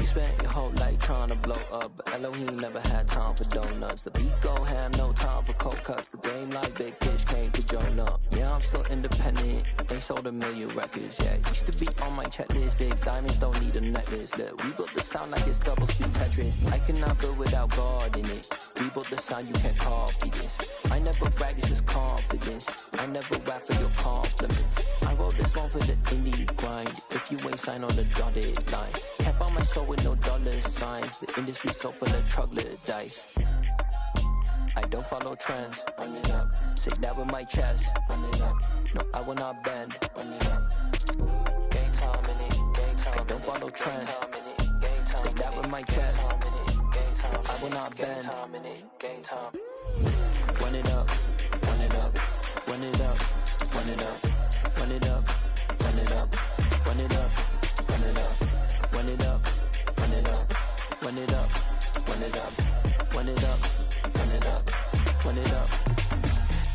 spent your whole life trying to blow up, but Elohim never had time for donuts. The beat go have no time for cold cuts. The game like Big Fish came to join up. Yeah, I'm still independent, ain't sold a million records yet. Used to be on my checklist, big diamonds don't need a necklace. Look, we built the sound like it's double speed Tetris. I cannot build without God in it. We built the sound, you can't copy this. I never brag, it's just confidence. I never rap for your compliments. I wrote this one for the indie grind. If you ain't signed on the dotted line, can't buy my soul with no dollar signs. The industry so full of troglodytes. I don't follow trends. Run it up. Say that with my chest. Run it up. No, I will not bend. Run it up. Game time in it. Game time. I don't follow trends. Say that with my chest. No, I will not bend. Game time. Run it up. Run it up. Run it up. Run it up. Run it up. Run it up. Run it up. Run it up. Run it up. Run it up. Run it up. Run it up. Run it up. Run it up. Run it up.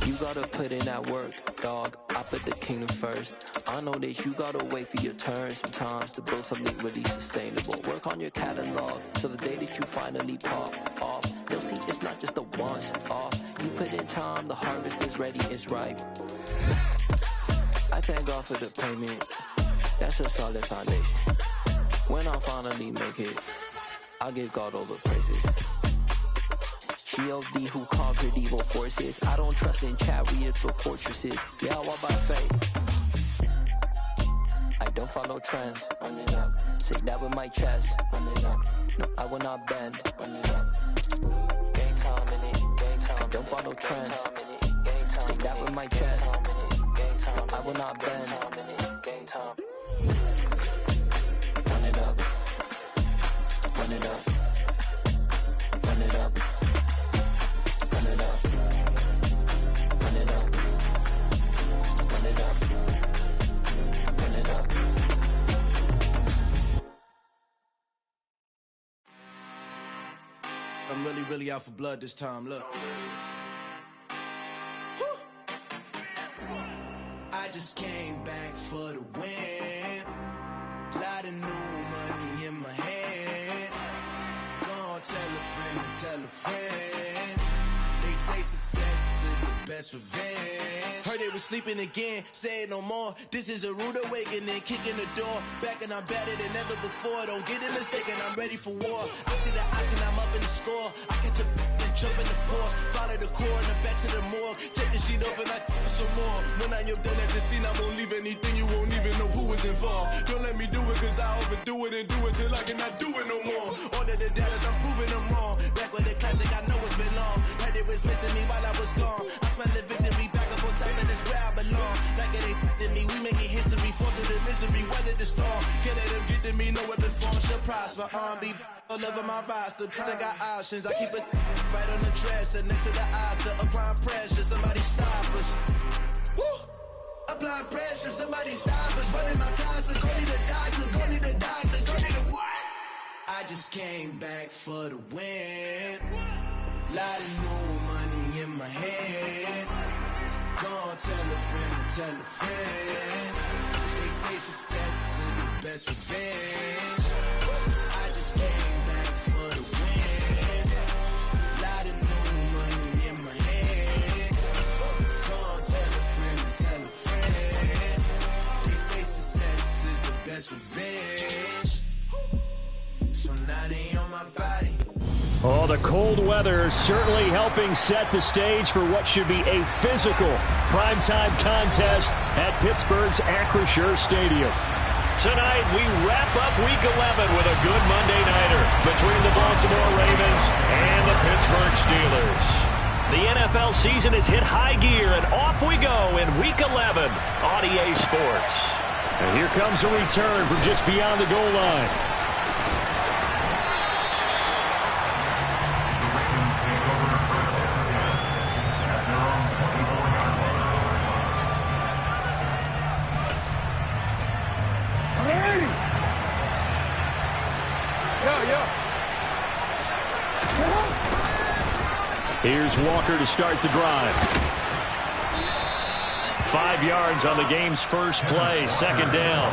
You gotta put in that work, dog. I put the kingdom first. I know that you gotta wait for your turn sometimes to build something really sustainable. Work on your catalog so the day that you finally pop off, they'll see it's not just a once off. You put in time, the harvest is ready, it's ripe. I thank God for the payment. That's a solid foundation. When I finally make it, I'll give God all the praises. G.O.D. who conquered evil forces. I don't trust in chariots or fortresses. Yeah, I walk by faith. I don't follow trends. Run it up. Say that with my chest. Run it up. No, I will not bend. Run it up. Game time in it. Game time. I don't follow trends. Say that with my chest. No, I will not bend. Game time. Run it up. Run it up. Run it up. Run it up. Run it up. Run it up. Run it up. I'm really out for blood this time, look. I just came back for the win. Lot of new money in my hand. Gonna tell a friend to tell a friend. They say success is the best revenge. Heard they was sleeping again, say it no more. This is a rude awakening, kicking the door. Back and I'm better than ever before. Don't get it mistaken, I'm ready for war. I see the option, I'm up in the score. I catch a and jump in the Porsche. Follow the core and the back to the morgue. Take the sheet off and I some more. When I am done at the scene, I won't leave anything. You won't even know who was involved. Don't let me do it cause I overdo it and do it till I cannot do it no more. All of the doubters, I'm proving them wrong. Back with the classic, I know it's been long. Heard it was missing me while I was gone. I smell the victory back up on top and it's where I belong. Like it ain't to me, we making history. Fall through the misery, weather the storm. Can't let them get to me, no weapon form shall prosper. R&B all over my roster. I got options, I keep it right on the dresser. Next to the Oscar, applying pressure. Somebody stop us. Woo! Applying pressure, somebody stop us. Running my closet, go need a doctor, go need a doctor, go need a what? I just came back for the win. Lot of new money in my hand. Gonna tell a friend to tell a friend. They say success is the best revenge. I just came back for the win. Lot of new money in my hand. Gonna tell a friend to tell a friend. They say success is the best revenge. So now they on my body. Oh, the cold weather is certainly helping set the stage for what should be a physical primetime contest at Pittsburgh's Acrisure Stadium. Tonight, we wrap up Week 11 with a good Monday nighter between the Baltimore Ravens and the Pittsburgh Steelers. The NFL season has hit high gear, and off we go in Week 11 on EA Sports. And here comes a return from just beyond the goal line. Here's Walker to start the drive. 5 yards on the game's first play, second down.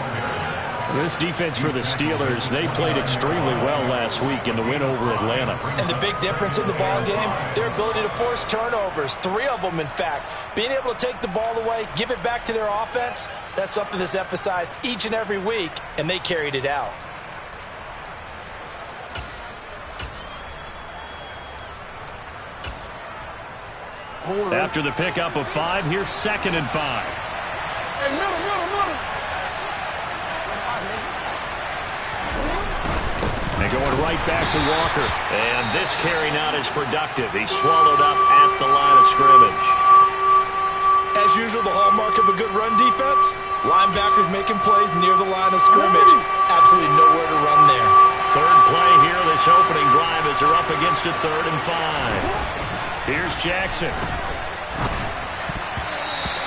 This defense for the Steelers, they played extremely well last week in the win over Atlanta. And the big difference in the ball game, their ability to force turnovers, 3 of them in fact. Being able to take the ball away, give it back to their offense, that's something that's emphasized each and every week, and they carried it out. After the pickup of 5, here's 2nd and 5. Hey, middle. And going right back to Walker. And this carry not as productive. He's swallowed up at the line of scrimmage. As usual, the hallmark of a good run defense, linebackers making plays near the line of scrimmage. Absolutely nowhere to run there. Third play here, this opening drive as they're up against a 3rd and 5. Here's Jackson.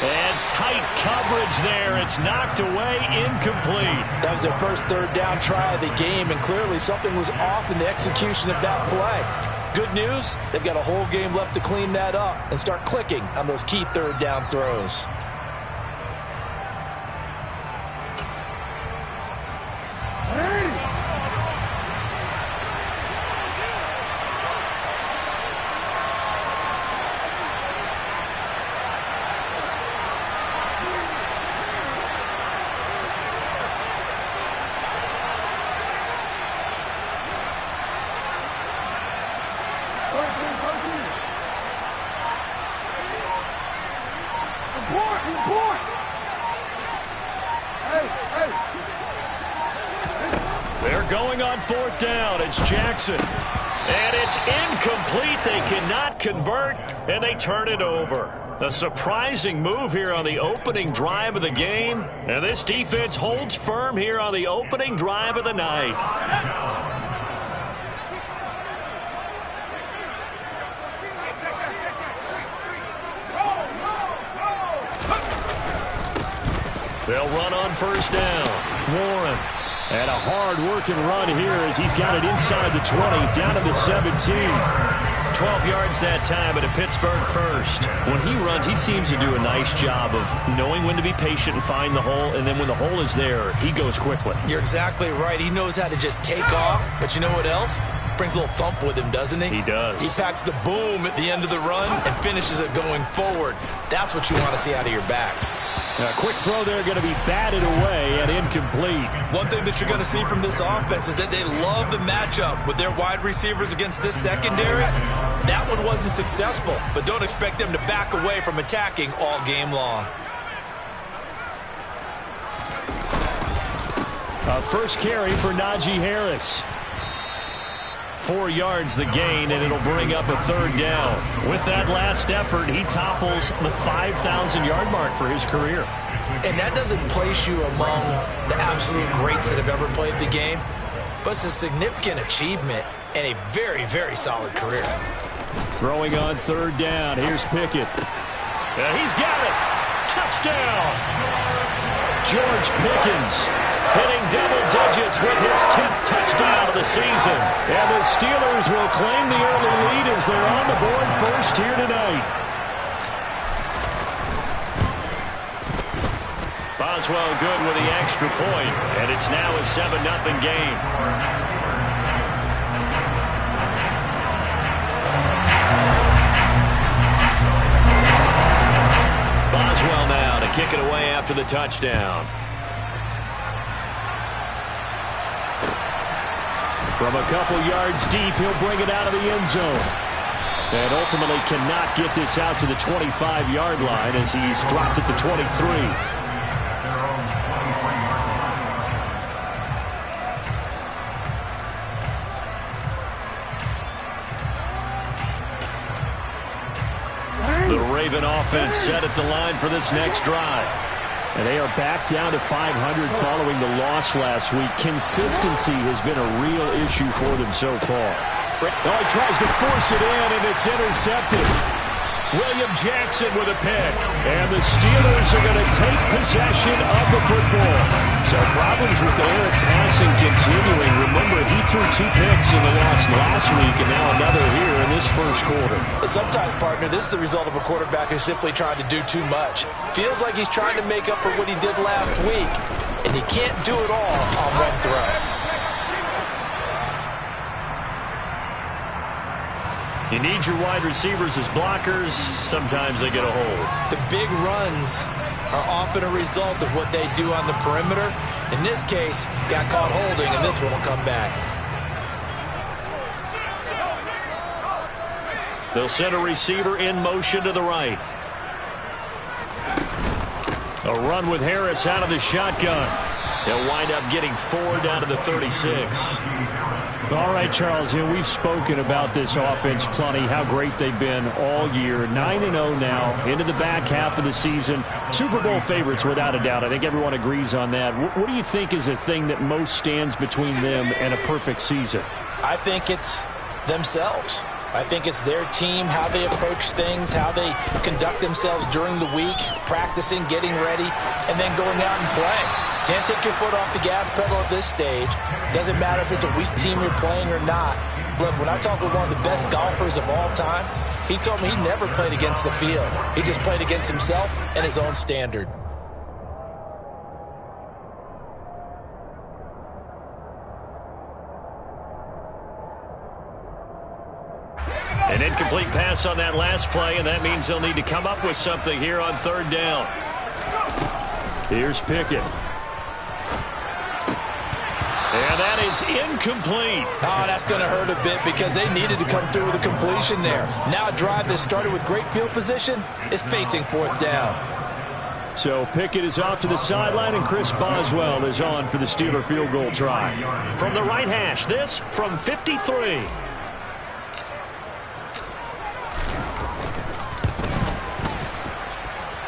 And tight coverage there. It's knocked away, incomplete. That was their first 3rd down try of the game, and clearly something was off in the execution of that play. Good news, they've got a whole game left to clean that up and start clicking on those key 3rd down throws. They're going on 4th down. It's Jackson. And it's incomplete. They cannot convert, and they turn it over. A surprising move here on the opening drive of the game. And this defense holds firm here on the opening drive of the night. They'll run on 1st down. Warren. And a hard-working run here as he's got it inside the 20, down to the 17. 12 yards that time at a Pittsburgh 1st. When he runs, he seems to do a nice job of knowing when to be patient and find the hole, and then when the hole is there, he goes quickly. You're exactly right. He knows how to just take off, but you know what else? Brings a little thump with him, doesn't he? He does. He packs the boom at the end of the run and finishes it going forward. That's what you want to see out of your backs. A quick throw there going to be batted away and incomplete. One thing that you're going to see from this offense is that they love the matchup with their wide receivers against this secondary. That one wasn't successful, but don't expect them to back away from attacking all game long. First carry for Najee Harris. 4 yards the gain, and it'll bring up a 3rd down. With that last effort, he topples the 5,000-yard mark for his career. And that doesn't place you among the absolute greats that have ever played the game, but it's a significant achievement and a very, very solid career. Throwing on 3rd down. Here's Pickett. He's got it. Touchdown. George Pickens hitting double digits with his 10th touchdown of the season. And the Steelers will claim the early lead as they're on the board first here tonight. Boswell good with the extra point, and it's now a 7-0 game. Boswell now to kick it away after the touchdown. From a couple yards deep, he'll bring it out of the end zone. And ultimately cannot get this out to the 25-yard line as he's dropped at the 23. The Raven offense set at the line for this next drive. And they are back down to 500 following the loss last week. Consistency has been a real issue for them so far. Oh, he tries to force it in, and it's intercepted. William Jackson with a pick. And the Steelers are going to take possession of the football. So problems with errant passing continuing. Remember, he threw 2 picks in the loss last week, and now another here in this first quarter. Sometimes, partner, this is the result of a quarterback who's simply trying to do too much. Feels like he's trying to make up for what he did last week. and you can't do it all on one throw. You need your wide receivers as blockers. Sometimes they get a hold. The big runs are often a result of what they do on the perimeter. In this case, got caught holding, and this one will come back. They'll send a receiver in motion to the right. A run with Harris out of the shotgun. They'll wind up getting 4 down to the 36. All right, Charles, we've spoken about this offense plenty, how great they've been all year. 9-0 now, into the back half of the season. Super Bowl favorites, without a doubt. I think everyone agrees on that. What do you think is the thing that most stands between them and a perfect season? I think it's themselves. I think it's their team, how they approach things, how they conduct themselves during the week, practicing, getting ready, and then going out and playing. Can't take your foot off the gas pedal at this stage. Doesn't matter if it's a weak team you're playing or not. Look, when I talk with one of the best golfers of all time, he told me he never played against the field. He just played against himself and his own standard. An incomplete pass on that last play, and that means they'll need to come up with something here on 3rd down. Here's Pickett. And that is incomplete. Oh, that's going to hurt a bit because they needed to come through with a completion there. Now a drive that started with great field position is facing 4th down. So Pickett is off to the sideline, and Chris Boswell is on for the Steeler field goal try. From the right hash, this from 53.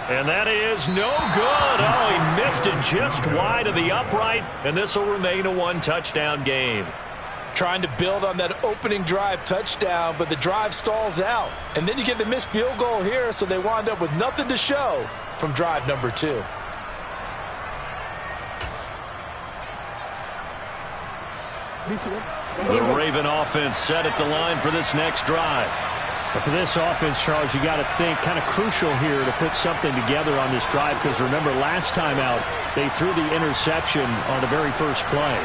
And that is no good. Oh, he missed it just wide of the upright, and this will remain a 1-touchdown game. Trying to build on that opening drive touchdown, but the drive stalls out. And then you get the missed field goal here, so they wind up with nothing to show from drive number 2. The Raven offense set at the line for this next drive. But for this offense, Charles, you got to think kind of crucial here to put something together on this drive, because remember last time out they threw the interception on the very first play.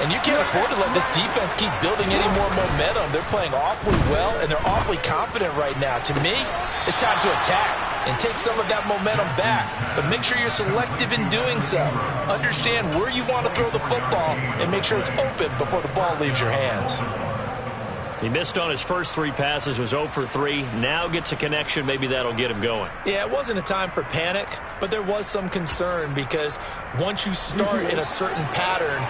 And you can't afford to let this defense keep building any more momentum. They're playing awfully well, and they're awfully confident right now. To me, it's time to attack and take some of that momentum back. But make sure you're selective in doing so. Understand where you want to throw the football and make sure it's open before the ball leaves your hands. He missed on his first 3 passes, was 0 for 3. Now gets a connection. Maybe that'll get him going. Yeah, it wasn't a time for panic, but there was some concern because once you start in a certain pattern,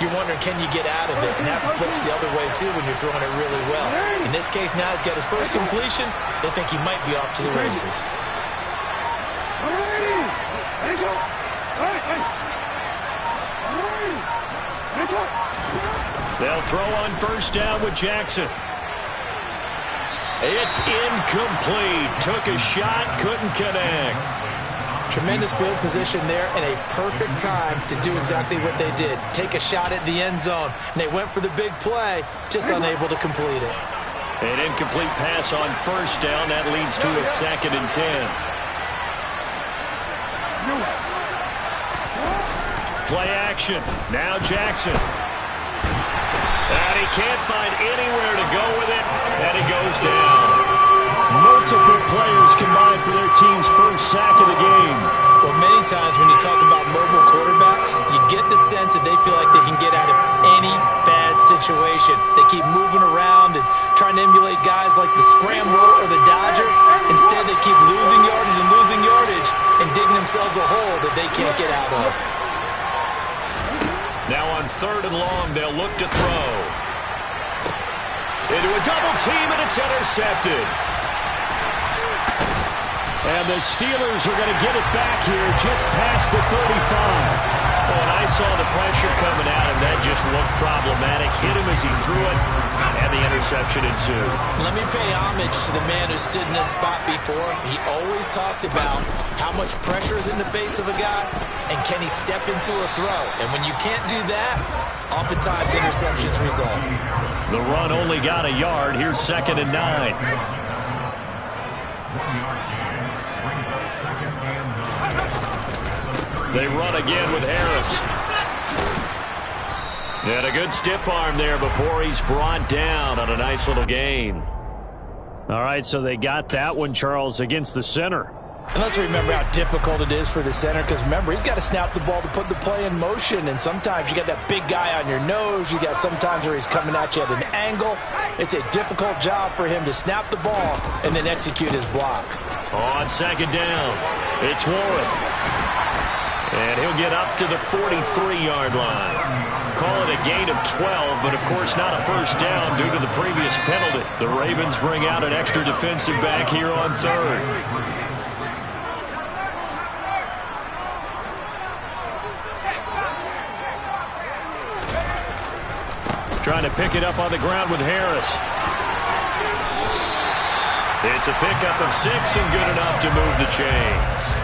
you're wondering, can you get out of it? And that flips the other way, too, when you're throwing it really well. In this case, now he's got his first completion. They think he might be off to the races. They'll throw on 1st down with Jackson. It's incomplete. Took a shot, couldn't connect. Tremendous field position there and a perfect time to do exactly what they did. Take a shot at the end zone. And they went for the big play, just unable to complete it. An incomplete pass on 1st down. That leads to a 2nd and 10. Play action. Now Jackson. And he can't find anywhere to go with it, and he goes down. Multiple players combined for their team's first sack of the game. Well, many times when you talk about mobile quarterbacks, you get the sense that they feel like they can get out of any bad situation. They keep moving around and trying to emulate guys like the Scrambler or the Dodger. Instead, they keep losing yardage and digging themselves a hole that they can't get out of. Now on 3rd and long, they'll look to throw. Into a double team, and it's intercepted. And the Steelers are going to get it back here just past the 35. Oh, and I saw the pressure coming at him. That just looked problematic. Hit him as he threw it, and the interception ensued. Let me pay homage to the man who stood in this spot before. He always talked about how much pressure is in the face of a guy, and can he step into a throw. And when you can't do that, oftentimes interceptions result. The run only got a yard. Here's 2nd and 9. They run again with Harris. And a good stiff arm there before he's brought down on a nice little gain. All right, so they got that one, Charles, against the center. And let's remember how difficult it is for the center, because remember, he's got to snap the ball to put the play in motion, and sometimes you got that big guy on your nose. You got sometimes where he's coming at you at an angle. It's a difficult job for him to snap the ball and then execute his block. On second down, it's Warren. And he'll get up to the 43-yard line. Call it a gain of 12, but of course not a first down due to the previous penalty. The Ravens bring out an extra defensive back here on third. Trying to pick it up on the ground with Harris. It's a pickup of 6 and good enough to move the chains.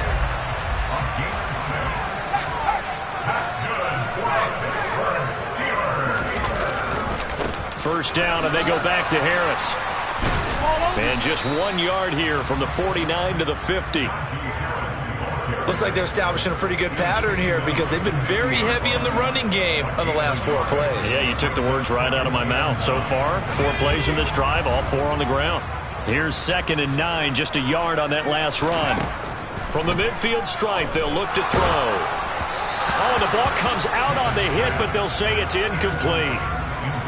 First down, and they go back to Harris. And just 1 yard here from the 49 to the 50. Looks like they're establishing a pretty good pattern here because they've been very heavy in the running game on the last 4 plays. Yeah, you took the words right out of my mouth. So far, 4 plays in this drive, all 4 on the ground. Here's 2nd and 9, just a yard on that last run. From the midfield stripe, they'll look to throw. Oh, the ball comes out on the hit, but they'll say it's incomplete.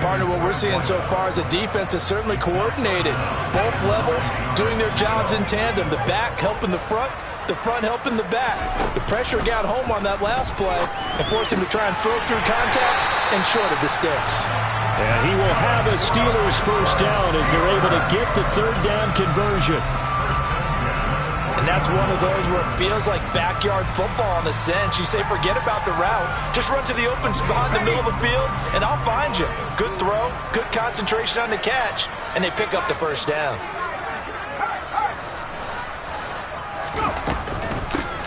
Partner, what we're seeing so far is the defense is certainly coordinated. Both levels doing their jobs in tandem. The back helping the front helping the back. The pressure got home on that last play and forced him to try and throw through contact and short of the sticks. And he will have a Steelers first down as they're able to get the 3rd down conversion. And that's one of those where it feels like backyard football in a sense. You say, forget about the route. Just run to the open spot in the middle of the field, and I'll find you. Good throw, good concentration on the catch, and they pick up the first down.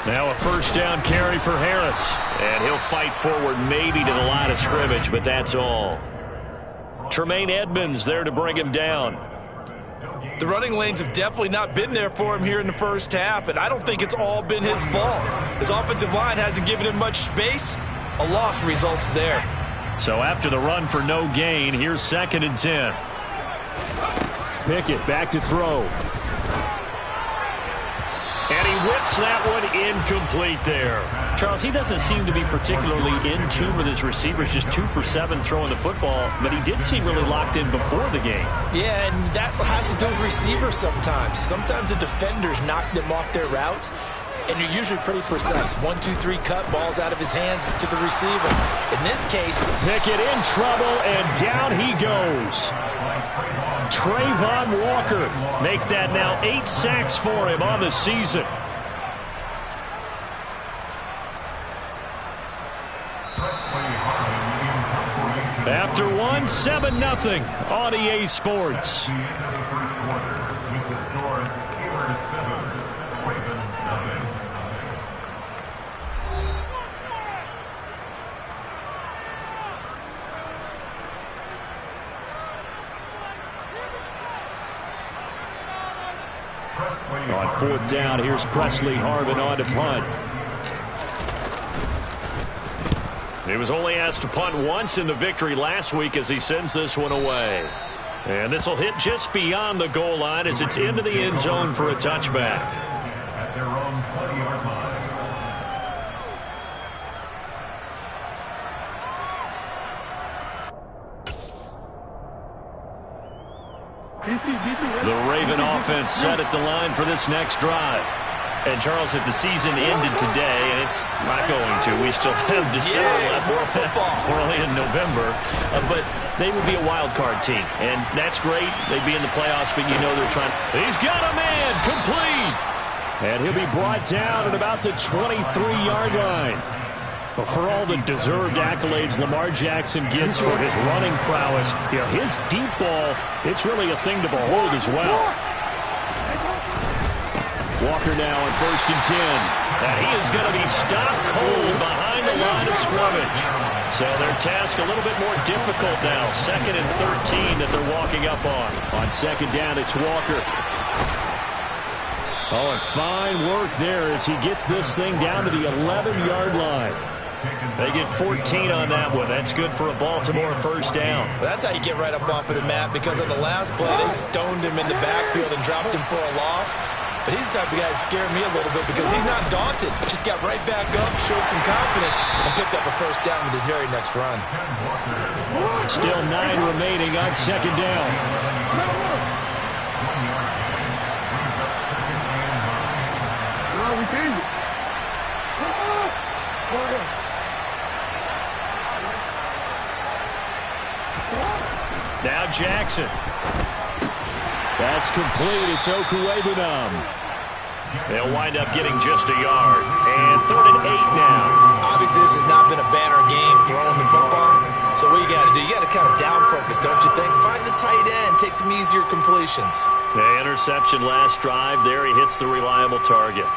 Now a first down carry for Harris. And he'll fight forward maybe to the line of scrimmage, but that's all. Tremaine Edmonds there to bring him down. The running lanes have definitely not been there for him here in the first half, and I don't think it's all been his fault. His offensive line hasn't given him much space. A loss results there. So after the run for no gain, here's 2nd and 10. Pickett back to throw. And he whips that one incomplete there. Charles, he doesn't seem to be particularly in tune with his receivers, just 2 for 7 throwing the football, but he did seem really locked in before the game. Yeah, and that has to do with receivers sometimes. Sometimes the defenders knock them off their routes, and you're usually pretty precise. 1, 2, 3 cut, balls out of his hands to the receiver. In this case, Pickett in trouble, and down he goes. Trayvon Walker make that now 8 sacks for him on the season. After 1, 7-0 on EA Sports. On 4th down, here's Presley Harvin on to punt. He was only asked to punt once in the victory last week as he sends this one away. And this will hit just beyond the goal line as it's into the end zone for a touchback. At their own 20-yard line. The Raven offense set at the line for this next drive. And, Charles, if the season ended today, and it's not going to, we still have December left. More football. We're only in November. But they would be a wild card team. And that's great. They'd be in the playoffs, but you know they're trying. He's got a man complete. And he'll be brought down at about the 23-yard line. But for all the deserved accolades Lamar Jackson gets for his running prowess, you know, his deep ball, it's really a thing to behold as well. Walker now on 1st and 10. And he is going to be stopped cold behind the line of scrimmage. So their task a little bit more difficult now. 2nd and 13 that they're walking up on. On 2nd down, it's Walker. Oh, and fine work there as he gets this thing down to the 11-yard line. They get 14 on that one. That's good for a Baltimore first down. That's how you get right up off of the mat, because on the last play, they stoned him in the backfield and dropped him for a loss. But he's the type of guy that scared me a little bit because he's not daunted. Just got right back up, showed some confidence, and picked up a first down with his very next run. Still 9 remaining on second down. We changed it. Now Jackson. That's complete. It's Okuwebunam. They'll wind up getting just a yard. And 3rd and 8 now. Obviously, this has not been a banner game throwing the football. So what you got to do, you got to kind of down focus, don't you think? Find the tight end, take some easier completions. The interception last drive. There he hits the reliable target.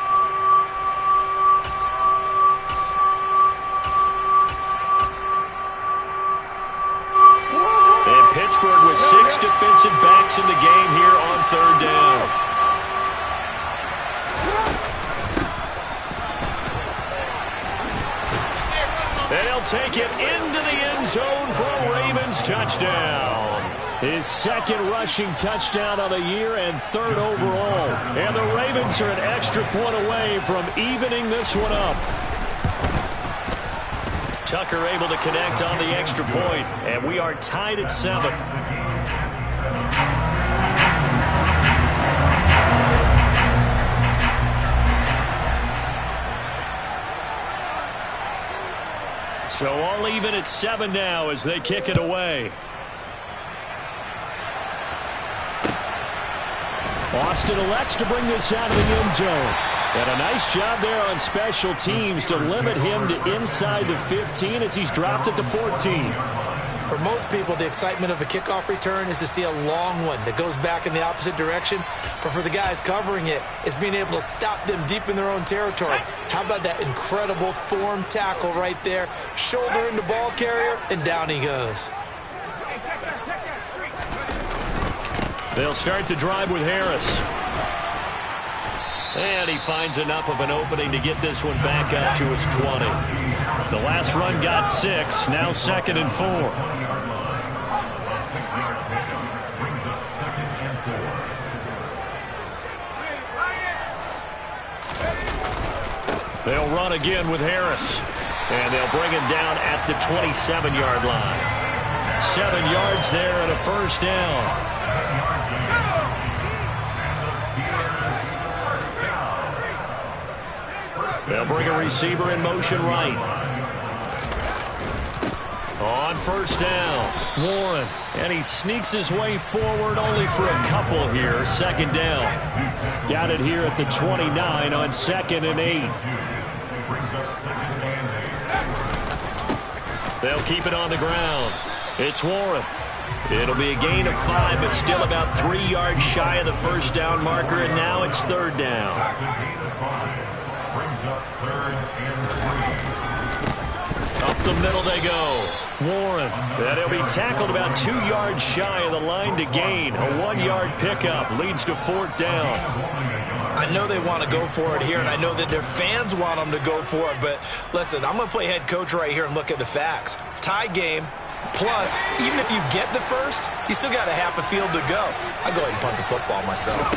Pittsburgh with 6 defensive backs in the game here on 3rd down. And he'll take it into the end zone for a Ravens touchdown. His 2nd rushing touchdown of the year and 3rd overall. And the Ravens are an extra point away from evening this one up. Tucker able to connect on the extra point, and we are tied at 7. So all even at 7 now as they kick it away. Austin elects to bring this out of the end zone. And a nice job there on special teams to limit him to inside the 15 as he's dropped at the 14. For most people, the excitement of a kickoff return is to see a long one that goes back in the opposite direction. But for the guys covering it, it's being able to stop them deep in their own territory. How about that incredible form tackle right there? Shoulder into ball carrier, and down he goes. They'll start the drive with Harris. And he finds enough of an opening to get this one back out to his 20. The last run got 6, now 2nd and 4. They'll run again with Harris. And they'll bring him down at the 27-yard line. 7 yards there and a first down. They'll bring a receiver in motion right. On first down, Warren. And he sneaks his way forward only for a couple here. 2nd down. Got it here at the 29 on 2nd and 8. They'll keep it on the ground. It's Warren. It'll be a gain of 5, but still about 3 yards shy of the first down marker, and now it's 3rd down. Up the middle they go. Warren. And he'll be tackled about 2 yards shy of the line to gain. A 1-yard pickup leads to 4th down. I know they want to go for it here, and I know that their fans want them to go for it. But listen, I'm going to play head coach right here and look at the facts. Tie game. Plus, even if you get the first, you still got a half a field to go. I'll go ahead and punt the football myself.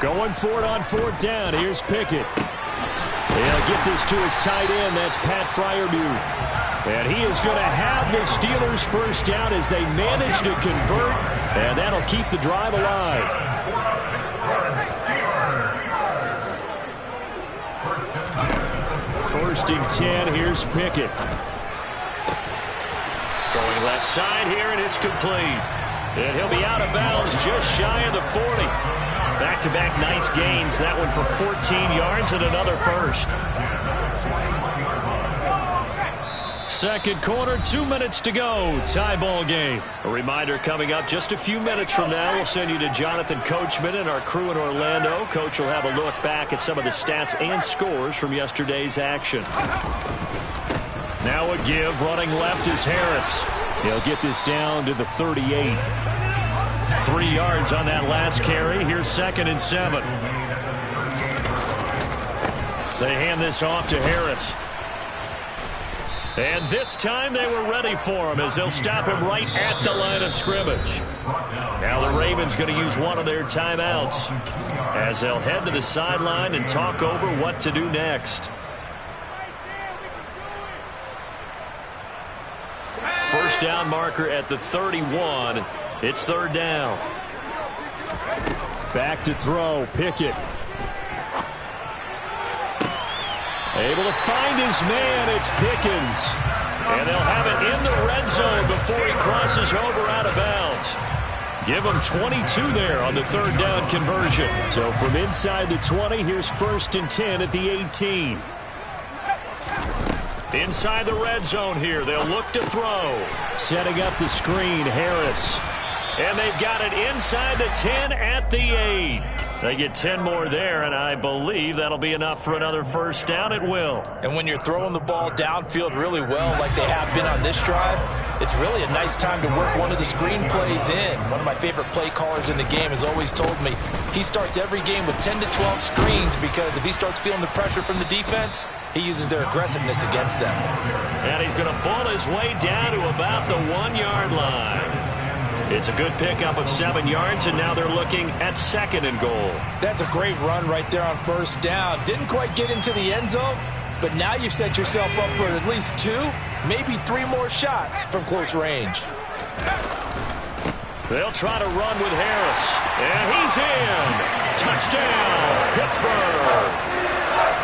Going for it on 4th down. Here's Pickett. He'll get this to his tight end. That's Pat Freiermuth. And he is going to have the Steelers first down as they manage to convert. And that'll keep the drive alive. First and 10. Here's Pickett. Throwing left side here, and it's complete. And he'll be out of bounds just shy of the 40. Back-to-back nice gains. That one for 14 yards and another first. Second quarter, 2 minutes to go. Tie ball game. A reminder coming up just a few minutes from now. We'll send you to Jonathan Coachman and our crew in Orlando. Coach will have a look back at some of the stats and scores from yesterday's action. Now a give. Running left is Harris. He'll get this down to the 38. 3 yards on that last carry. Here's 2nd and 7. They hand this off to Harris. And this time they were ready for him as they'll stop him right at the line of scrimmage. Now the Ravens going to use one of their timeouts as they'll head to the sideline and talk over what to do next. First down marker at the 31. It's third down. Back to throw. Pickett. Able to find his man. It's Pickens. And they'll have it in the red zone before he crosses over out of bounds. Give him 22 there on the third down conversion. So from inside the 20, here's 1st and 10 at the 18. Inside the red zone here, they'll look to throw. Setting up the screen, Harris. And they've got it inside the 10 at the 8. They get 10 more there, and I believe that'll be enough for another first down. It will. And when you're throwing the ball downfield really well like they have been on this drive, it's really a nice time to work one of the screen plays in. One of my favorite play callers in the game has always told me he starts every game with 10 to 12 screens because if he starts feeling the pressure from the defense, he uses their aggressiveness against them. And he's going to bull his way down to about the 1-yard line. It's a good pickup of 7 yards, and now they're looking at 2nd and goal. That's a great run right there on first down. Didn't quite get into the end zone, but now you've set yourself up for at least 2, maybe 3 more shots from close range. They'll try to run with Harris, and he's in. Touchdown, Pittsburgh.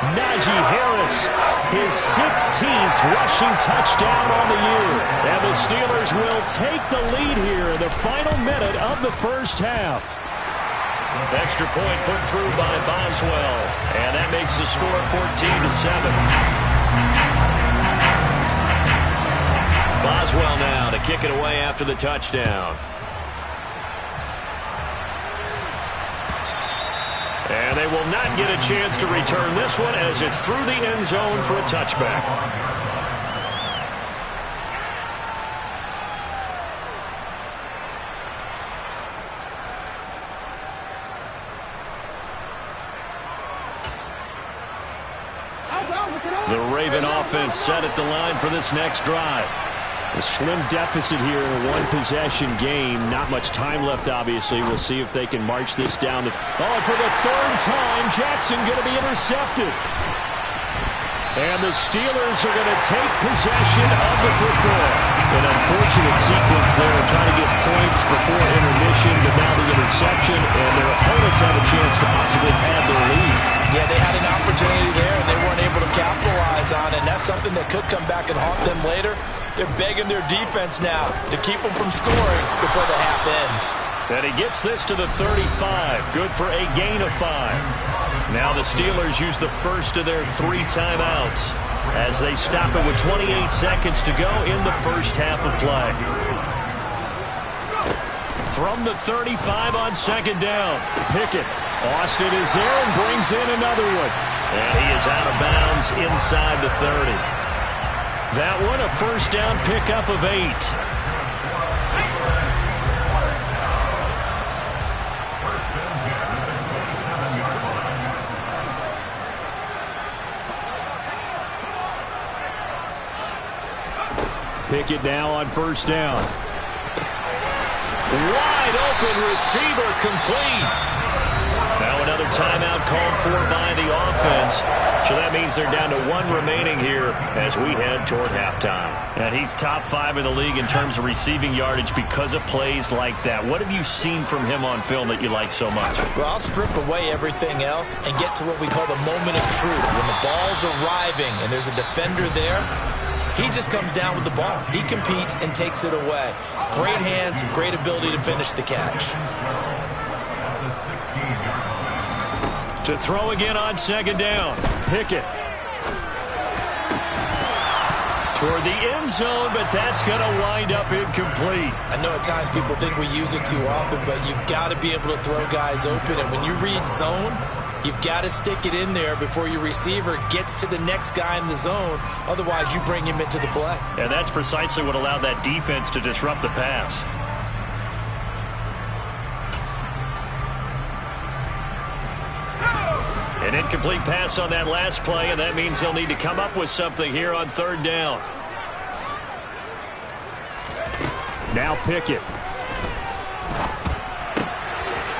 Najee Harris, his 16th rushing touchdown on the year. And the Steelers will take the lead here in the final minute of the first half. Extra point put through by Boswell. And that makes the score 14-7. Boswell now to kick it away after the touchdown. And they will not get a chance to return this one as it's through the end zone for a touchback. The Raven offense set at the line for this next drive. A slim deficit here in a one-possession game. Not much time left, obviously. We'll see if they can march this down. And for the 3rd time, Jackson going to be intercepted. And the Steelers are going to take possession of the football. An unfortunate sequence there, trying to get points before intermission, but now the interception, and their opponents have a chance to possibly pad their lead. Yeah, they had an opportunity there, and they weren't able to capitalize on it, and that's something that could come back and haunt them later. They're begging their defense now to keep them from scoring before the half ends. And he gets this to the 35. Good for a gain of 5. Now the Steelers use the first of their 3 timeouts as they stop it with 28 seconds to go in the first half of play. From the 35 on 2nd down, Pickett. Austin is there and brings in another one. And he is out of bounds inside the 30. That one a first down pickup of 8. Pickett now on first down. Wide open receiver complete. Now another timeout called for by the offense. So that means they're down to 1 remaining here as we head toward halftime. And he's top 5 in the league in terms of receiving yardage because of plays like that. What have you seen from him on film that you like so much? Well, I'll strip away everything else and get to what we call the moment of truth. When the ball's arriving and there's a defender there, he just comes down with the ball. He competes and takes it away. Great hands, great ability to finish the catch. To throw again on 2nd down. Pickett. Toward the end zone, but that's going to wind up incomplete. I know at times people think we use it too often, but you've got to be able to throw guys open. And when you read zone, you've got to stick it in there before your receiver gets to the next guy in the zone. Otherwise, you bring him into the play. And that's precisely what allowed that defense to disrupt the pass. An incomplete pass on that last play, and that means they'll need to come up with something here on 3rd down. Now Pickett.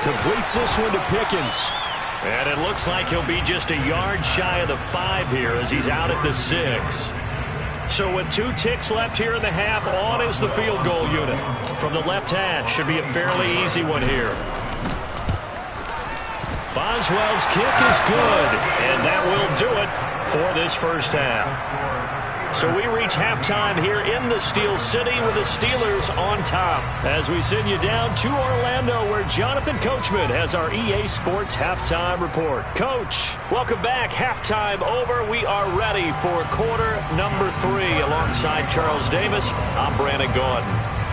Completes this one to Pickens. And it looks like he'll be just a yard shy of the 5 here as he's out at the 6. So with 2 ticks left here in the half, on is the field goal unit. From the left hash, should be a fairly easy one here. Boswell's kick is good, and that will do it for this first half. So we reach halftime here in the Steel City with the Steelers on top. As we send you down to Orlando, where Jonathan Coachman has our EA Sports halftime report. Coach, welcome back. Halftime over. We are ready for quarter number 3. Alongside Charles Davis, I'm Brandon Gordon.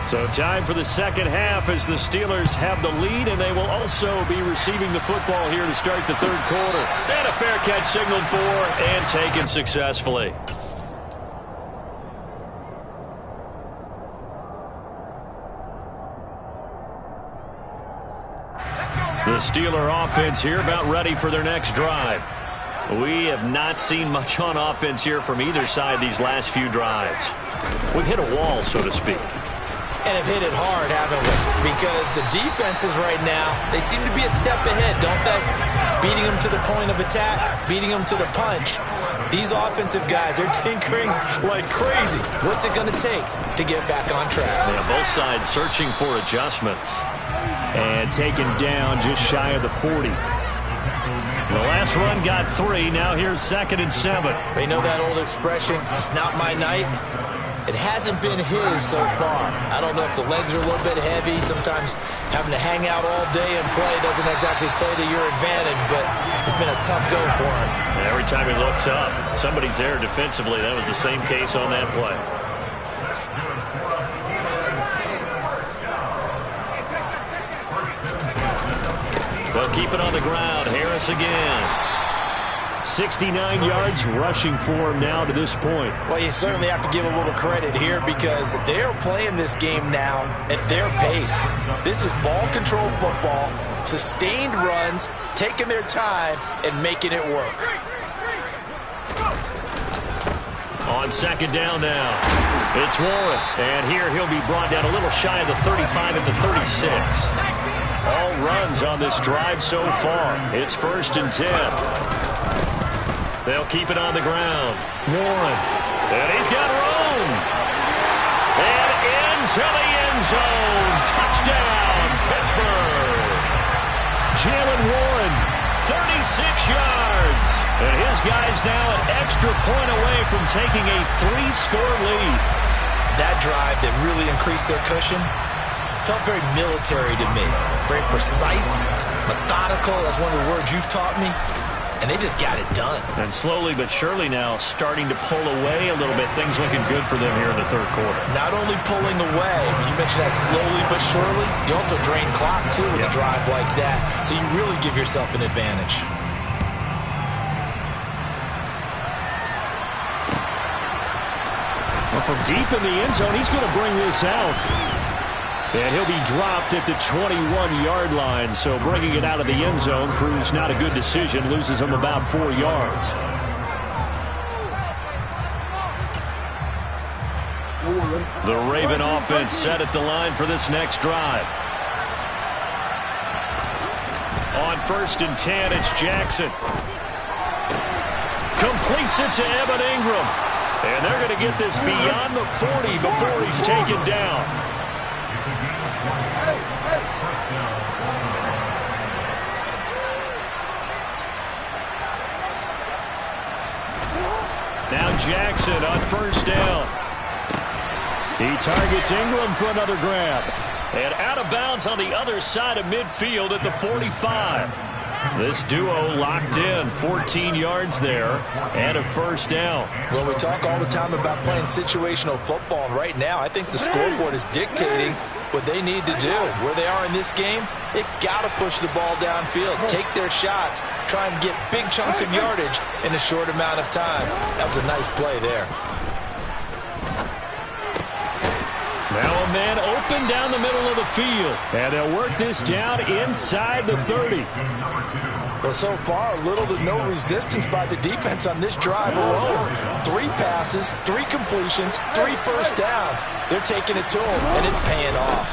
So time for the second half as the Steelers have the lead, and they will also be receiving the football here to start the third quarter. And a fair catch signaled for and taken successfully. The Steeler offense here about ready for their next drive. We have not seen much on offense here from either side these last few drives. We've hit a wall, so to speak. And have hit it hard, haven't we? Because the defenses right now, they seem to be a step ahead, don't they? Beating them to the point of attack, beating them to the punch. These offensive guys are tinkering like crazy. What's it going to take to get back on track? Yeah, both sides searching for adjustments. And taken down just shy of the 40. The last run got 3. Now here's 2nd and 7. They know that old expression, it's not my night. It hasn't been his so far. I don't know if the legs are a little bit heavy. Sometimes having to hang out all day and play doesn't exactly play to your advantage, but it's been a tough go for him. And every time he looks up, somebody's there defensively. That was the same case on that play. They'll keep it on the ground. Harris again. 69 yards rushing for him now to this point. Well, you certainly have to give a little credit here because they're playing this game now at their pace. This is ball control football, sustained runs, taking their time, and making it work. On 2nd down now, it's Warren. And here he'll be brought down a little shy of the 35 at the 36. All runs on this drive so far. It's 1st and 10. They'll keep it on the ground. Warren. And he's got room. And into the end zone. Touchdown, Pittsburgh. Jalen Warren. 36 yards. And his guy's now an extra point away from taking a 3-score lead. That drive that really increased their cushion felt very military to me. Very precise, methodical. That's one of the words you've taught me. And they just got it done. And slowly but surely now starting to pull away a little bit. Things looking good for them here in the third quarter. Not only pulling away, but you mentioned that slowly but surely. You also drain clock, too, with a drive like that. So you really give yourself an advantage. Well, from deep in the end zone, he's going to bring this out. And he'll be dropped at the 21-yard line. So bringing it out of the end zone proves not a good decision. Loses him about 4 yards. The Raven offense set at the line for this next drive. On 1st and 10, it's Jackson. Completes it to Evan Ingram. And they're going to get this beyond the 40 before he's taken down. Now Jackson on 1st down. He targets Ingram for another grab. And out of bounds on the other side of midfield at the 45. This duo locked in, 14 yards there, and a 1st down. Well, we talk all the time about playing situational football, and right now I think the scoreboard is dictating what they need to do. Where they are in this game, they've got to push the ball downfield, take their shots, try and get big chunks of yardage in a short amount of time. That was a nice play there. Now a man open down the middle of the field. And they'll work this down inside the 30. Well, so far, little to no resistance by the defense on this drive alone. 3 passes, 3 completions, 3 first downs. They're taking it to him, and it's paying off.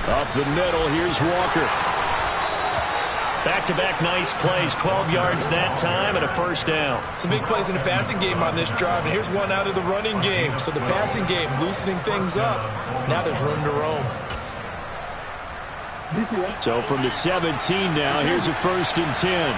Up the middle, here's Walker. Back-to-back nice plays, 12 yards that time and a first down. Some big plays in the passing game on this drive, and here's one out of the running game. So the passing game loosening things up. Now there's room to roam. So from the 17 now, here's a 1st and 10.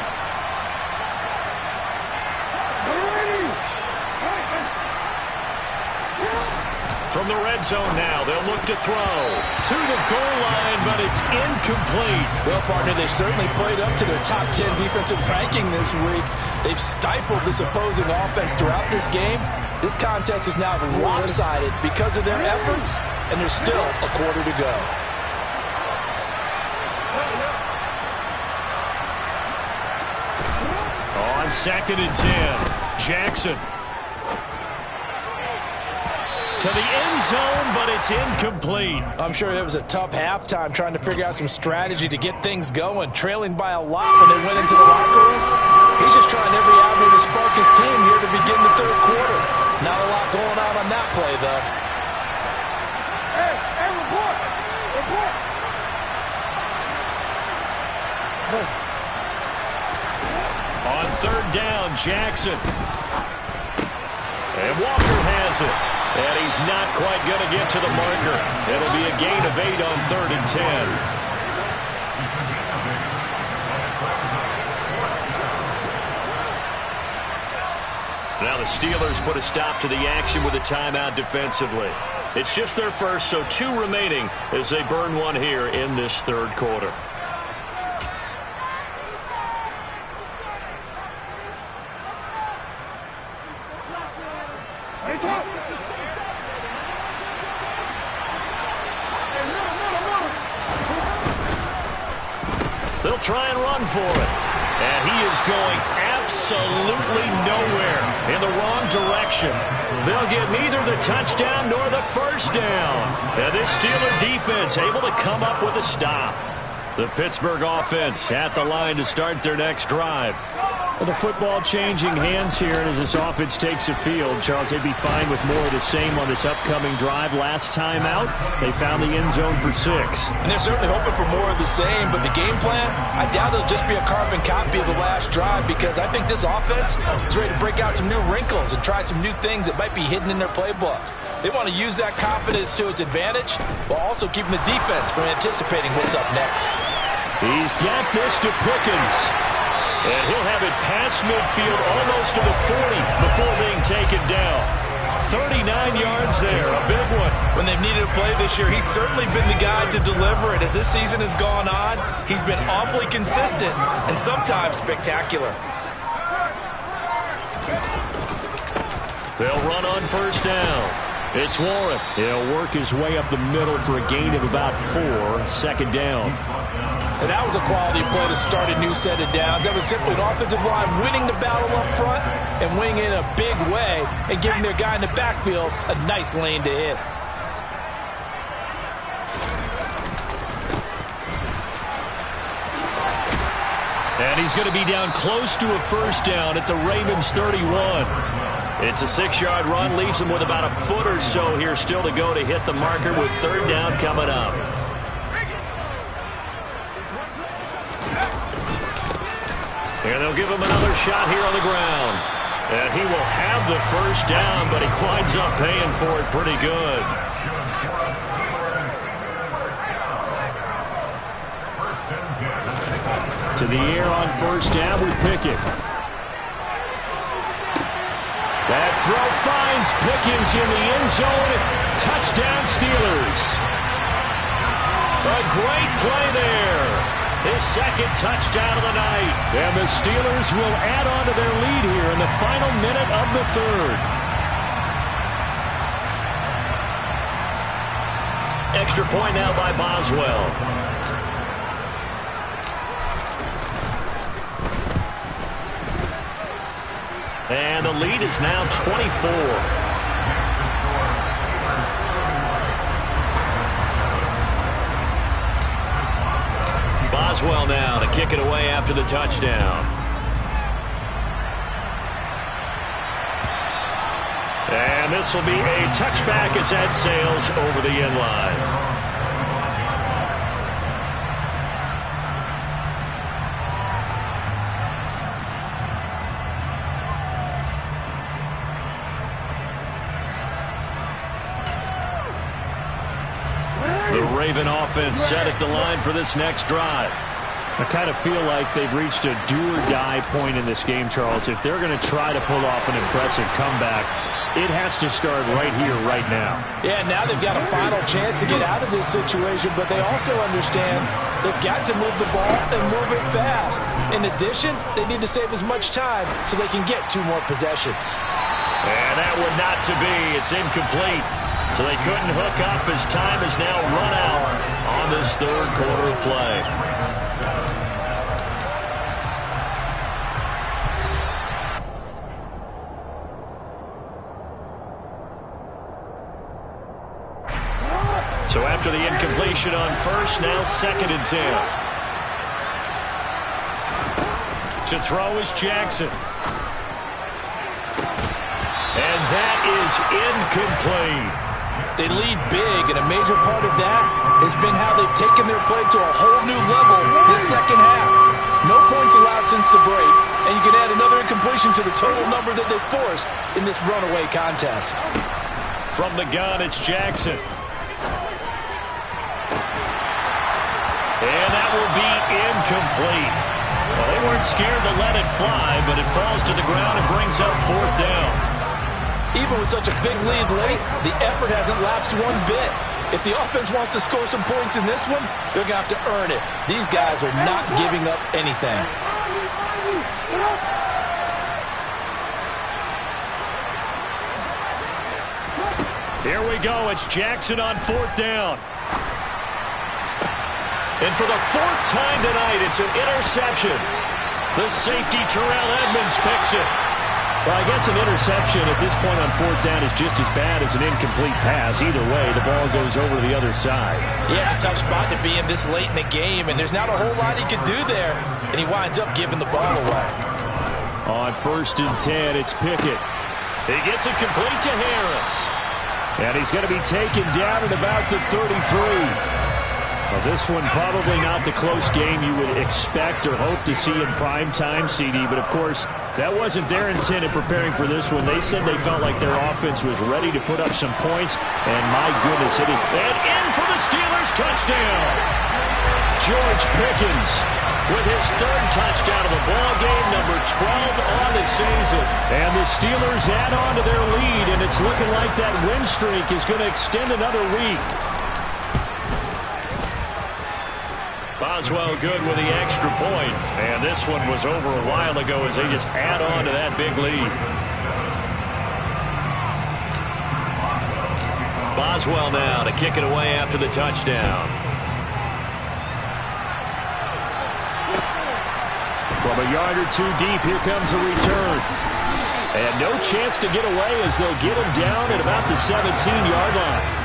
From the red zone now, they'll look to throw to the goal line, but it's incomplete. Well, partner, they've certainly played up to their top 10 defensive ranking this week. They've stifled this opposing offense throughout this game. This contest is now lopsided because of their efforts, and there's still a quarter to go. On 2nd and 10, Jackson. To the end zone, but it's incomplete. I'm sure it was a tough halftime trying to figure out some strategy to get things going, trailing by a lot when they went into the locker room. He's just trying every avenue to spark his team here to begin the 3rd quarter. Not a lot going on that play, though. Hey, report! Report! On 3rd down, Jackson. And Walker has it. And he's not quite going to get to the marker. It'll be a gain of 8 on 3rd and 10. Now the Steelers put a stop to the action with a timeout defensively. It's just their first, so 2 remaining as they burn one here in this 3rd quarter. They'll try and run for it. And he is going absolutely nowhere, in the wrong direction. They'll get neither the touchdown nor the first down. And this Steeler defense able to come up with a stop. The Pittsburgh offense at the line to start their next drive. Well, the football changing hands here, and as this offense takes the field, Charles, they'd be fine with more of the same on this upcoming drive. Last time out, they found the end zone for 6. And they're certainly hoping for more of the same, but the game plan, I doubt it'll just be a carbon copy of the last drive, because I think this offense is ready to break out some new wrinkles and try some new things that might be hidden in their playbook. They want to use that confidence to its advantage, while also keeping the defense from anticipating what's up next. He's got this to Pickens. And he'll have it past midfield almost to the 40 before being taken down. 39 yards there, a big one. When they've needed a play this year, he's certainly been the guy to deliver it. As this season has gone on, he's been awfully consistent and sometimes spectacular. They'll run on 1st down. It's Warren. He'll work his way up the middle for a gain of about 4, 2nd down. And that was a quality play to start a new set of downs. That was simply an offensive line winning the battle up front and winning in a big way and giving their guy in the backfield a nice lane to hit. And he's going to be down close to a 1st down at the Ravens 31. It's a 6-yard run, leaves him with about a foot or so here still to go to hit the marker with 3rd down coming up. And they'll give him another shot here on the ground. And he will have the 1st down, but he winds up paying for it pretty good. To the air on 1st down with Pickett. That throw finds Pickens in the end zone. Touchdown Steelers. A great play there. His 2nd touchdown of the night. And the Steelers will add on to their lead here in the final minute of the 3rd. Extra point now by Boswell. And the lead is now 24. Boswell now to kick it away after the touchdown. And this will be a touchback as that sails over the end line. The Raven offense set at the line for this next drive. I kind of feel like they've reached a do-or-die point in this game, Charles. If they're going to try to pull off an impressive comeback, it has to start right here, right now. Yeah, now they've got a final chance to get out of this situation, but they also understand they've got to move the ball and move it fast. In addition, they need to save as much time so they can get 2 more possessions. And that would not to be. It's incomplete. So they couldn't hook up as time is now run out on this third quarter of play. So after the incompletion on first, now 2nd and 10. To throw is Jackson. And that is incomplete. They lead big, and a major part of that has been how they've taken their play to a whole new level this second half. No points allowed since the break, and you can add another incompletion to the total number that they've forced in this runaway contest. From the gun, it's Jackson. And that will be incomplete. Well, they weren't scared to let it fly, but it falls to the ground and brings up 4th down. Even with such a big lead late, the effort hasn't lapsed one bit. If the offense wants to score some points in this one, they're going to have to earn it. These guys are not giving up anything. Here we go. It's Jackson on 4th down. And for the 4th time tonight, it's an interception. The safety, Terrell Edmonds, picks it. Well, I guess an interception at this point on 4th down is just as bad as an incomplete pass. Either way, the ball goes over to the other side. Yeah, it's a tough spot to be in this late in the game, and there's not a whole lot he could do there, and he winds up giving the ball away. On 1st and 10, it's Pickett. He gets it complete to Harris. And he's going to be taken down at about the 33. Well, this one probably not the close game you would expect or hope to see in prime time, CD. But, of course, that wasn't their intent in preparing for this one. They said they felt like their offense was ready to put up some points. And, my goodness, it is. And in for the Steelers touchdown. George Pickens with his 3rd touchdown of the ball game, number 12 on the season. And the Steelers add on to their lead, and it's looking like that win streak is going to extend another week. Boswell good with the extra point. And this one was over a while ago as they just add on to that big lead. Boswell now to kick it away after the touchdown. From a yard or 2 deep, here comes a return. And no chance to get away as they'll get him down at about the 17-yard line.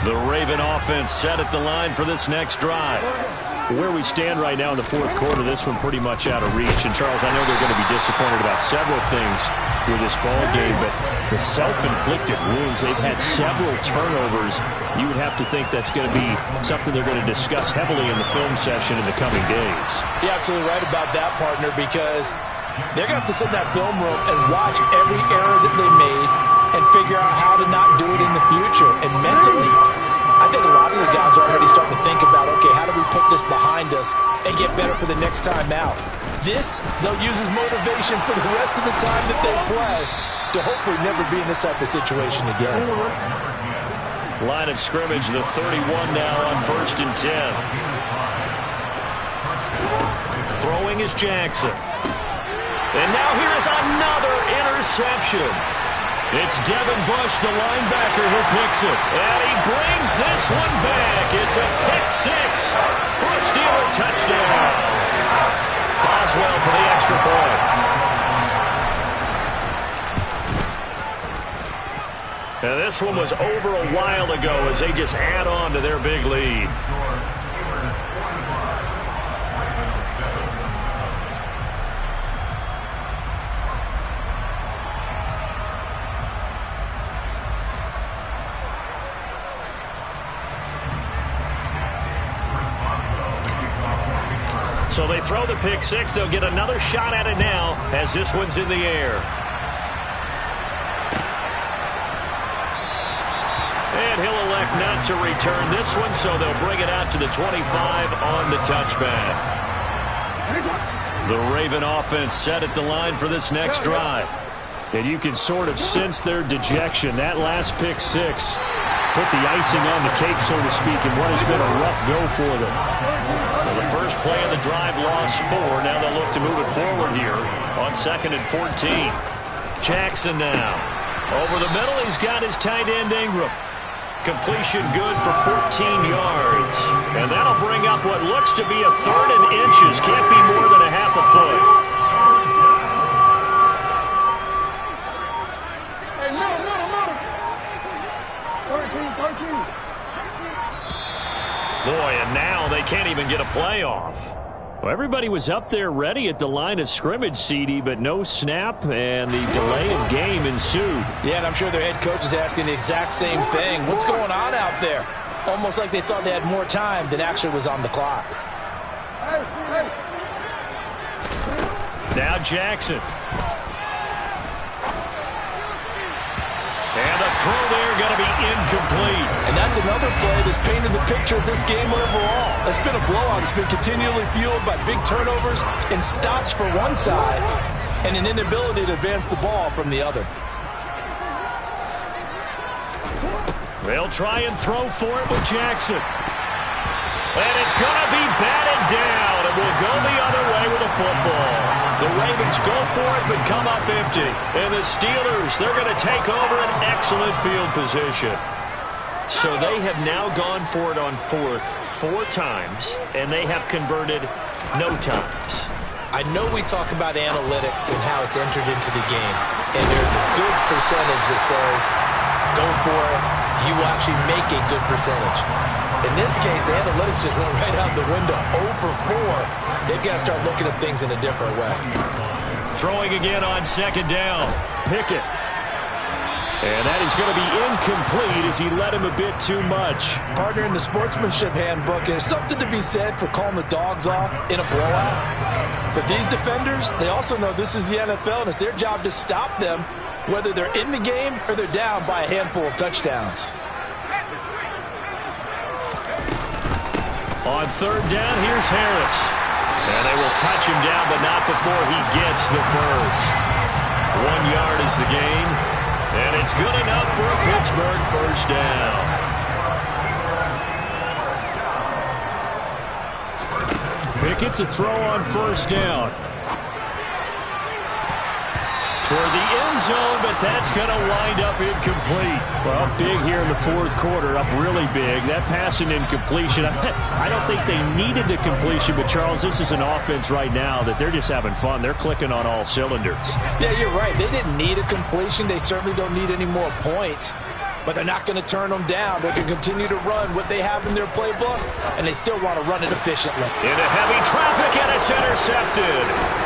The Raven offense set at the line for this next drive. Where we stand right now in the 4th quarter, this one pretty much out of reach. And, Charles, I know they're going to be disappointed about several things with this ball game, but the self-inflicted wounds, they've had several turnovers. You would have to think that's going to be something they're going to discuss heavily in the film session in the coming days. You're absolutely right about that, partner, because they're going to have to sit in that film room and watch every error that they made and figure out how to not do it in the future. And mentally, I think a lot of the guys are already starting to think about, okay, how do we put this behind us and get better for the next time out? This, they'll use as motivation for the rest of the time that they play to hopefully never be in this type of situation again. Line of scrimmage, the 31 now on 1st and 10. Throwing is Jackson. And now here is another interception. It's Devin Bush, the linebacker, who picks it. And he brings this one back. It's a pick 6 for a Steeler touchdown. Boswell for the extra point. And This one was over a while ago as they just add on to their big lead. So they throw the pick six. They'll get another shot at it now as this one's in the air. And he'll elect not to return this one, so they'll bring it out to the 25 on the touchback. The Raven offense set at the line for this next drive. And you can sort of sense their dejection. That last pick six put the icing on the cake, so to speak, in what has been a rough go for them. Well, the first play of the drive lost 4. Now they'll look to move it forward here on 2nd and 14. Jackson now. Over the middle, he's got his tight end Ingram. Completion good for 14 yards. And that'll bring up what looks to be a 3rd and inches. Can't be more than a half a foot. Hey, middle. 13. Boy, and now they can't even get a playoff. Well, everybody was up there ready at the line of scrimmage, CD, but no snap, and the delay of game ensued. Yeah, and I'm sure their head coach is asking the exact same thing. What's going on out there? Almost like they thought they had more time than actually was on the clock. Now Jackson. And the throw there going to be incomplete. And that's another play that's painted the picture of this game overall. It's been a blowout. It's been continually fueled by big turnovers and stops for one side and an inability to advance the ball from the other. They'll try and throw for it with Jackson. And it's going to be batted down, and we'll go the other way with the football. The Ravens go for it but come up empty. And the Steelers, they're going to take over an excellent field position. So they have now gone for it on 4th 4 times, and they have converted no times. I know we talk about analytics and how it's entered into the game, and there's a good percentage that says go for it, you will actually make a good percentage. In this case, the analytics just went right out the window. 0 for 4. They've got to start looking at things in a different way. Throwing again on 2nd down. Pickett. And that is going to be incomplete as he led him a bit too much. Partner, in the sportsmanship handbook, there's something to be said for calling the dogs off in a blowout. But these defenders, they also know this is the NFL, and it's their job to stop them, whether they're in the game or they're down by a handful of touchdowns. On 3rd down, here's Harris. And they will touch him down, but not before he gets the first. 1 yard is the gain. And it's good enough for a Pittsburgh first down. Pickett to throw on 1st down. Toward the end zone, but that's going to wind up incomplete. Well, big here in the 4th quarter, up really big. That pass and incompletion, I don't think they needed the completion, but Charles, this is an offense right now that they're just having fun. They're clicking on all cylinders. Yeah, you're right. They didn't need a completion. They certainly don't need any more points, but they're not going to turn them down. They can continue to run what they have in their playbook, and they still want to run it efficiently. Into heavy traffic, and it's intercepted.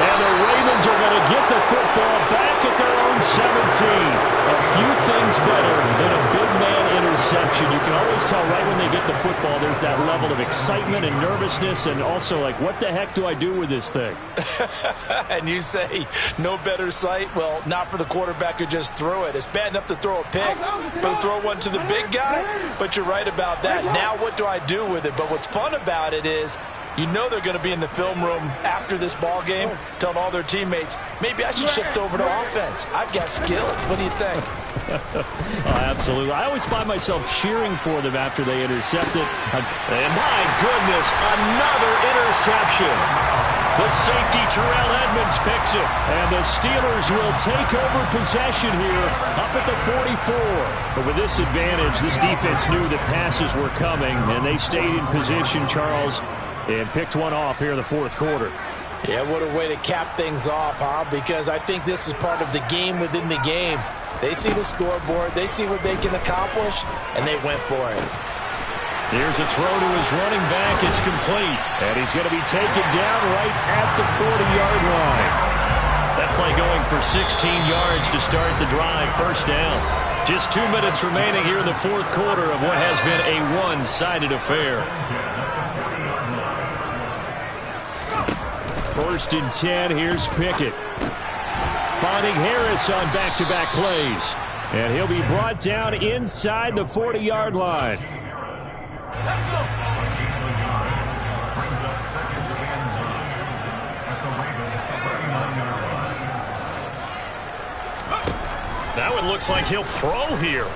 And the Ravens are going to get the football back at their own 17. A few things better than a big man interception. You can always tell right when they get the football, there's that level of excitement and nervousness, and also like, what the heck do I do with this thing? And you say, no better sight? Well, not for the quarterback who just threw it. It's bad enough to throw a pick, but to throw one to the big guy? But you're right about that. Now what do I do with it? But what's fun about it is, you know they're going to be in the film room after this ball game, telling all their teammates, maybe I should shift over to offense. I've got skills. What do you think? Oh, absolutely. I always find myself cheering for them after they intercept it. And my goodness, another interception. The safety, Terrell Edmonds, picks it. And the Steelers will take over possession here up at the 44. But with this advantage, this defense knew that passes were coming, and they stayed in position, Charles, and picked one off here in the 4th quarter. Yeah, what a way to cap things off, huh? Because I think this is part of the game within the game. They see the scoreboard, they see what they can accomplish, and they went for it. Here's a throw to his running back. It's complete. And he's going to be taken down right at the 40-yard line. That play going for 16 yards to start the drive. First down. Just 2 minutes remaining here in the fourth quarter of what has been a one-sided affair. First and 10. Here's Pickett. Finding Harris on back-to-back plays. And he'll be brought down inside the 40-yard line. That one looks like he'll throw here.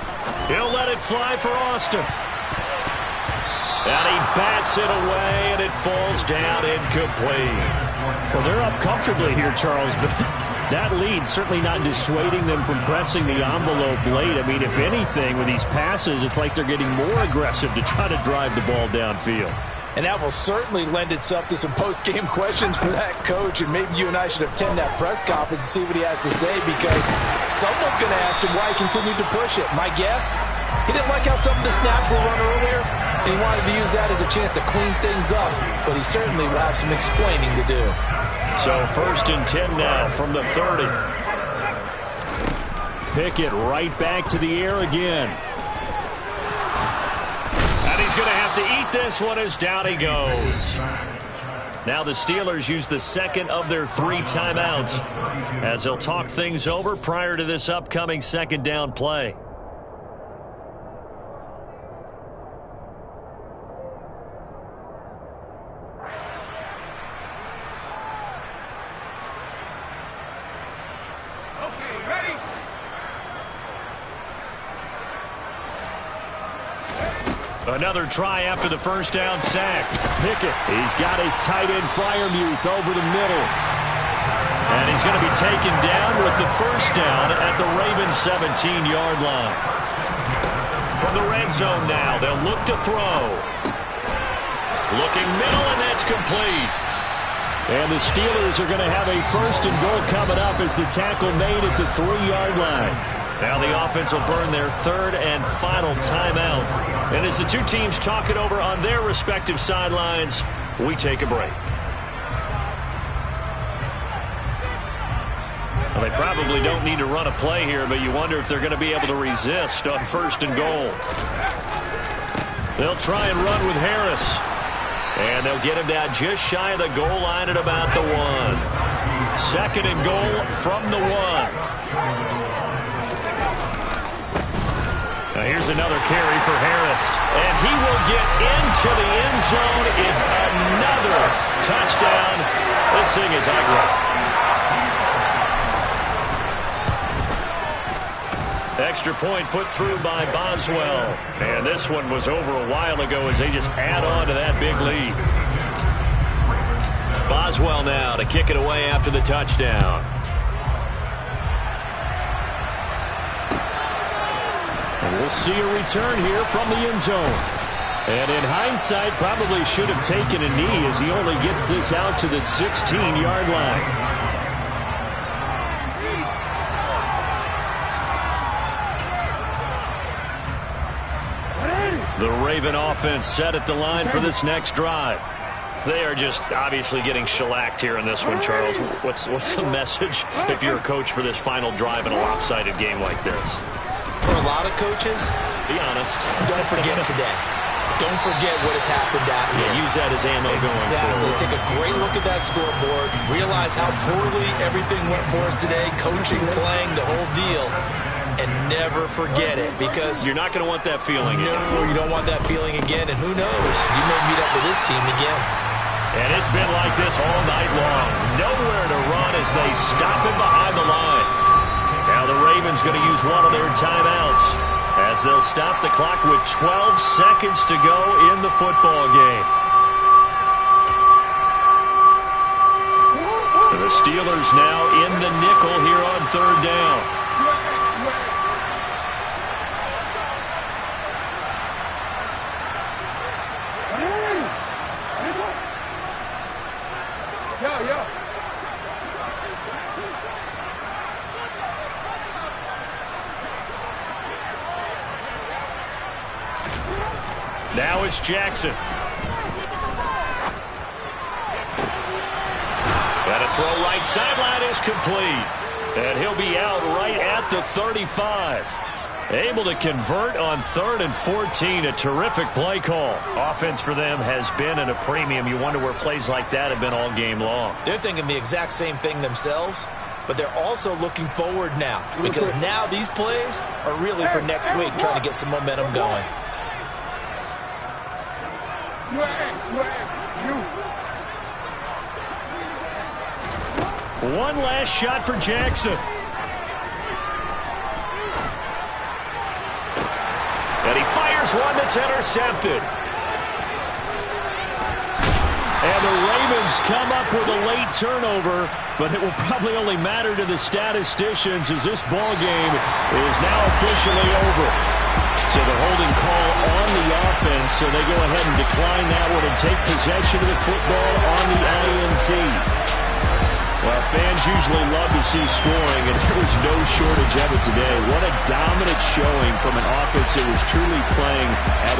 He'll let it fly for Austin. And he bats it away, and it falls down incomplete. Well, they're up comfortably here, Charles, but that lead certainly not dissuading them from pressing the envelope late. I mean, if anything, with these passes, it's like they're getting more aggressive to try to drive the ball downfield. And that will certainly lend itself to some post-game questions for that coach. And maybe you and I should attend that press conference and see what he has to say, because someone's going to ask him why he continued to push it. My guess, he didn't like how some of the snaps were run earlier, and he wanted to use that as a chance to clean things up. But he certainly will have some explaining to do. So first and 10 now from the 30. Pickett right back to the air again. And he's going to have to eat this one as down he goes. Now the Steelers use the second of their 3 timeouts as they'll talk things over prior to this upcoming second down play. Another try after the first down sack. Pickett, he's got his tight end Freiermuth over the middle. And he's going to be taken down with the first down at the Ravens' 17-yard line. From the red zone now, they'll look to throw. Looking middle, and that's complete. And the Steelers are going to have a first and goal coming up as the tackle made at the 3-yard line. Now the offense will burn their third and final timeout. And as the two teams talk it over on their respective sidelines, we take a break. Well, they probably don't need to run a play here, but you wonder if they're going to be able to resist on first and goal. They'll try and run with Harris. And they'll get him down just shy of the goal line at about the 1. Second and goal from the 1. Now here's another carry for Harris. And he will get into the end zone. It's another touchdown. This thing is ugly. Extra point put through by Boswell. And this one was over a while ago as they just add on to that big lead. Boswell now to kick it away after the touchdown. And we'll see a return here from the end zone. And in hindsight, probably should have taken a knee as he only gets this out to the 16-yard line. The Raven offense set at the line for this next drive. They are just obviously getting shellacked here in this one, Charles. What's the message if you're a coach for this final drive in a lopsided game like this? For a lot of coaches, be honest, don't forget today. Don't forget what has happened out here. Yeah, use that as ammo going forward. Exactly. Take a great look at that scoreboard. Realize how poorly everything went for us today. Coaching, playing, the whole deal. And never forget it, because you're not going to want that feeling again. No, you don't want that feeling again. And who knows? You may meet up with this team again. And it's been like this all night long. Nowhere to run as they stop him behind the line. Now the Ravens going to use one of their timeouts as they'll stop the clock with 12 seconds to go in the football game. The Steelers now in the nickel here on third down. Yeah. Now it's Jackson. And a throw right sideline is complete. And he'll be out right at the 35. Able to convert on 3rd and 14. A terrific play call. Offense for them has been at a premium. You wonder where plays like that have been all game long. They're thinking the exact same thing themselves, but they're also looking forward now, because now these plays are really for next week, trying to get some momentum going. One last shot for Jackson. And he fires one that's intercepted. And the Ravens come up with a late turnover, but it will probably only matter to the statisticians as this ball game is now officially over. So the holding call on the offense, so they go ahead and decline that one and take possession of the football on the INT. Well, fans usually love to see scoring, and there was no shortage of it today. What a dominant showing from an offense that was truly playing at